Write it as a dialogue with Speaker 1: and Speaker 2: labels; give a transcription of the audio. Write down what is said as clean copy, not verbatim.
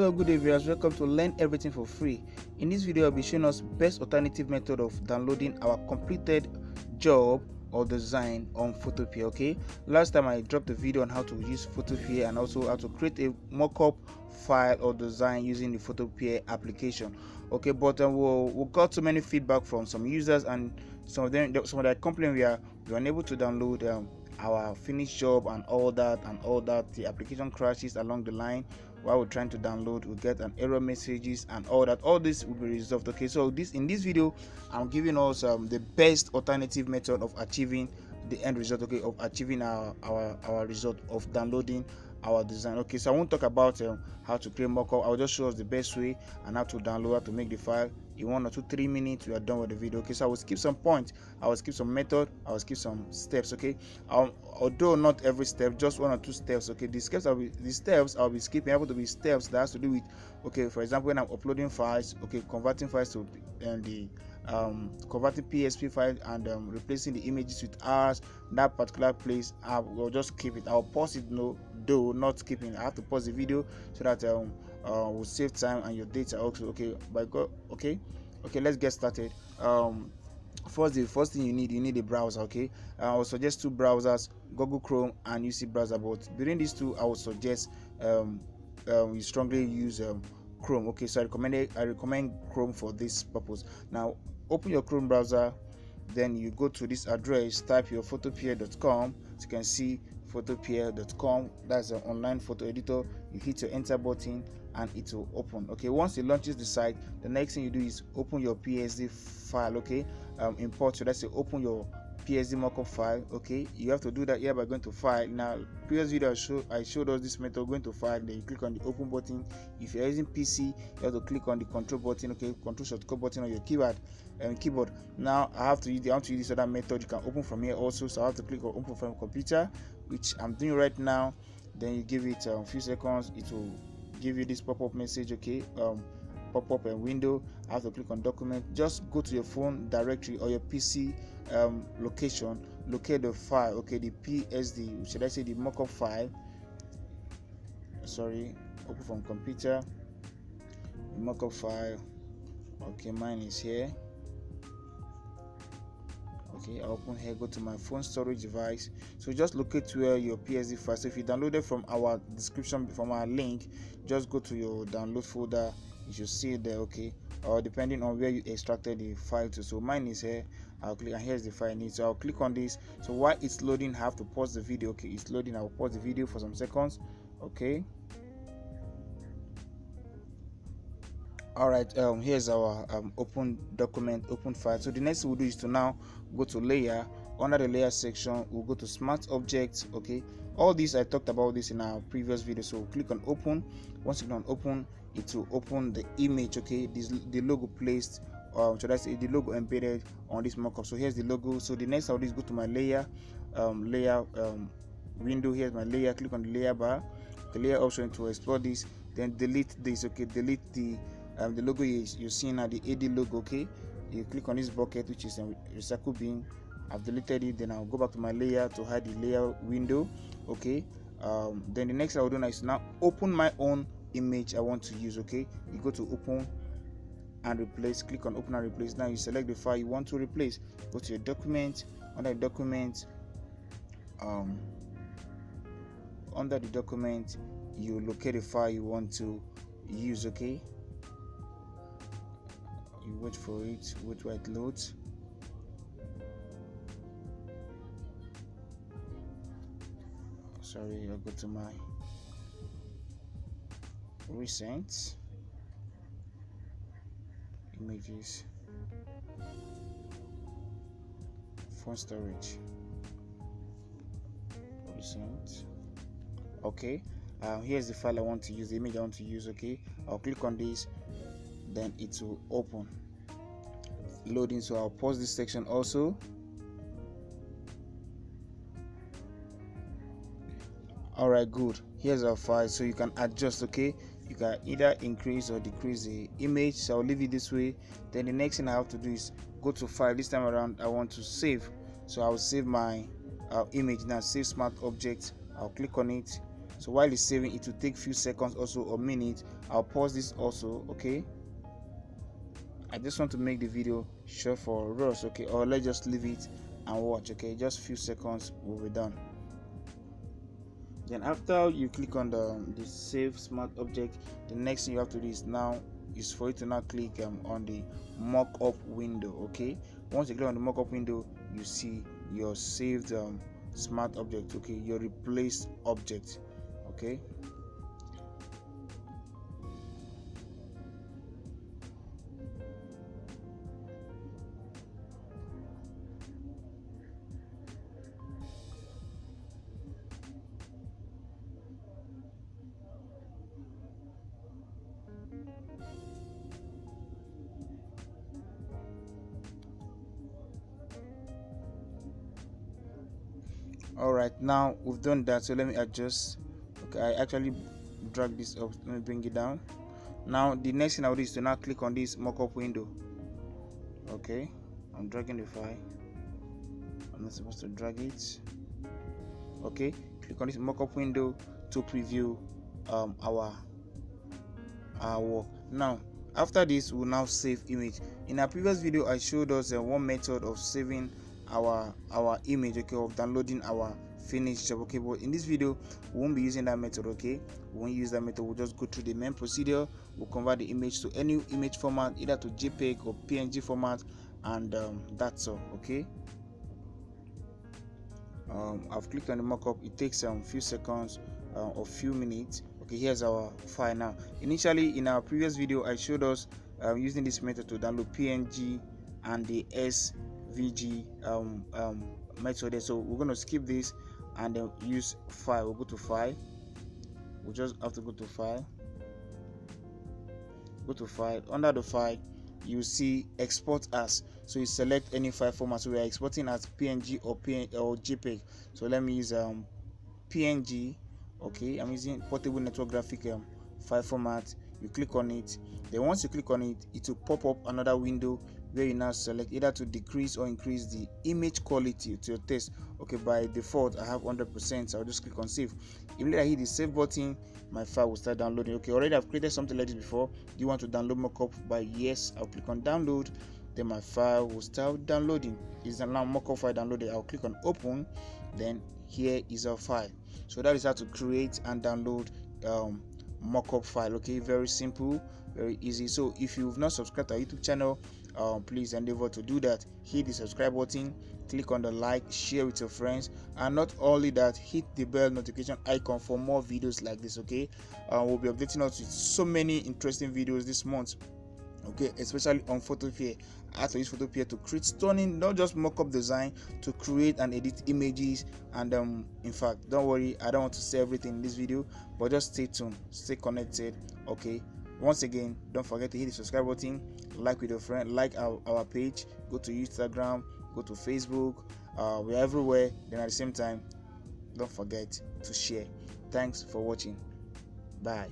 Speaker 1: Hello, good day viewers, welcome to Learn Everything for Free. In this video I'll be showing us best alternative method of downloading our completed job or design on Photopea. Okay, last time I dropped a video on how to use Photopea and also how to create a mock-up file or design using the Photopea application. Okay, but we got so many feedback from some users, and some of them complain we are unable to download our finished job and all that. The application crashes along the line while we're trying to download. We get an error messages and all that. All this will be resolved. Okay, so in this video I'm giving us the best alternative method of achieving the end result, okay, of achieving our result of downloading our design. Okay, so I won't talk about how to create mockup. I'll just show us the best way and how to download, how to make the file. In 1 or 2 3 minutes we are done with the video. Okay, so I will skip some points, I will skip some method, I will skip some steps. Okay, although not every step, just 1 or 2 steps. Okay, the steps I'll be skipping able to be steps that has to do with, okay, for example, when I'm uploading files, okay, converting files to converting PSP file and replacing the images with ours, that particular place I will just keep it. I'll pause it, no, though not skipping. I have to pause the video so that will save time and your data also. Okay, by God. Okay, let's get started. The first thing you need a browser. Okay, I will suggest 2 browsers, Google Chrome and UC browser, but between these 2 I would suggest you strongly use Chrome. Okay, so I recommend Chrome for this purpose. Now open your Chrome browser, then you go to this address, type your photopea.com. As you can see, photopea.com, that's an online photo editor. You hit your enter button and it will open. Okay, once it launches the site, the next thing you do is open your PSD file. Okay, import. So let's say open your PSD mockup file. Okay, you have to do that here by going to file. Now previous video I showed us this method. Going to file, then you click on the open button. If you're using PC, you have to click on the control button. Okay, control shortcut button on your keyboard. Now I want to use this other method. You can open from here also, so I have to click on open from computer, which I'm doing right now. Then you give it a few seconds, it will give you this pop-up message. Okay, pop-up a window. I have to click on document. Just go to your phone directory or your PC location, locate the file. Okay, the PSD, should I say the mockup file, sorry, open from computer, the mockup file. Okay, mine is here. Okay, I open here, go to my phone storage device. So just locate where your PSD file. So if you downloaded from our description, from our link, just go to your download folder, you should see it there. Okay, or depending on where you extracted the file to. So mine is here. I'll click, and here's the file I need. So I'll click on this. So while it's loading, I have to pause the video. Okay, it's loading. I'll pause the video for some seconds. Okay, all right, here's our open document, open file. So the next thing we'll do is to now go to layer. Under the layer section, we'll go to smart objects. Okay, all this I talked about this in our previous video. So we'll click on open. Once you click on open, it will open the image. Okay, the logo placed, so that's the logo embedded on this mockup. So here's the logo. So the next I'll do is go to my layer window. Here's my layer. Click on the layer bar, the layer option to explore this, then delete this. Okay, delete the logo you're seeing now, the AD logo. Okay, you click on this bucket, which is a recycle bin. I've deleted it. Then I'll go back to my layer to hide the layer window. Okay, then the next I'll do now is now open my own image I want to use. Okay, you go to open and replace, click on open and replace. Now you select the file you want to replace, go to your document. Under the document, you locate the file you want to use. Okay, you wait for it, wait while it loads. Sorry, I'll go to my recent images, phone storage, recent. Okay, here's the file I want to use, the image I want to use. Okay, I'll click on this, then it will open, loading. So I'll pause this section also. All right, good. Here's our file. So you can adjust. Okay, you can either increase or decrease the image. So I'll leave it this way. Then the next thing I have to do is go to file. This time around I want to save, so I'll save my image now. Save smart object. I'll click on it. So while it's saving, it will take few seconds also or minute. I'll pause this also. Okay, I just want to make the video short for us. Okay, or let's just leave it and watch. Okay, just few seconds, we'll be done. Then after you click on the save smart object, the next thing you have to do is for you to now click on the mock-up window. Okay, once you click on the mock-up window, you see your saved smart object. Okay, your replaced object. Okay, all right, now we've done that, so let me adjust. Okay, I actually drag this up, let me bring it down. Now the next thing I'll do is to now click on this mock-up window. Okay, I'm dragging the file, I'm not supposed to drag it. Okay, click on this mock-up window to preview our work. Now after this, we'll now save image. In our previous video, I showed us one method of saving our image, okay, of downloading our finished job. Okay, but in this video we won't be using that method. Okay, we won't use that method. We'll just go through the main procedure. We'll convert the image to any image format, either to JPEG or PNG format, and that's all. Okay, I've clicked on the mockup. It takes few seconds or few minutes. Okay, here's our file now. Initially in our previous video, I showed us using this method to download PNG and the SVG method there. So we're going to skip this and then use file. We'll go to file. We'll just have to go to file. Go to file. Under the file, you see export as. So you select any file format. So we are exporting as PNG or JPEG. So let me use PNG. Okay, I'm using portable network graphic file format. You click on it. Then once you click on it, it will pop up another window where you now select either to decrease or increase the image quality to your taste. Okay, by default I have 100%, so I'll just click on save. Immediately I hit the save button, my file will start downloading. Okay, already I've created something like this before. Do you want to download mockup? By yes, I'll click on download. Then my file will start downloading. It's now mockup file downloaded. I'll click on open. Then here is our file. So that is how to create and download mockup file. Okay, very simple, very easy. So if you've not subscribed to our YouTube channel, please endeavor to do that. Hit the subscribe button, click on the like, share with your friends, and not only that, hit the bell notification icon for more videos like this. Okay, we'll be updating us with so many interesting videos this month. Okay, especially on Photopea. I have to use Photopea to create stunning, not just mock-up design, to create and edit images. And in fact, don't worry, I don't want to say everything in this video, but just stay tuned, stay connected. Okay, once again, don't forget to hit the subscribe button, like with your friend, like our page, go to Instagram, go to Facebook, we're everywhere. Then at the same time, don't forget to share. Thanks for watching. Bye.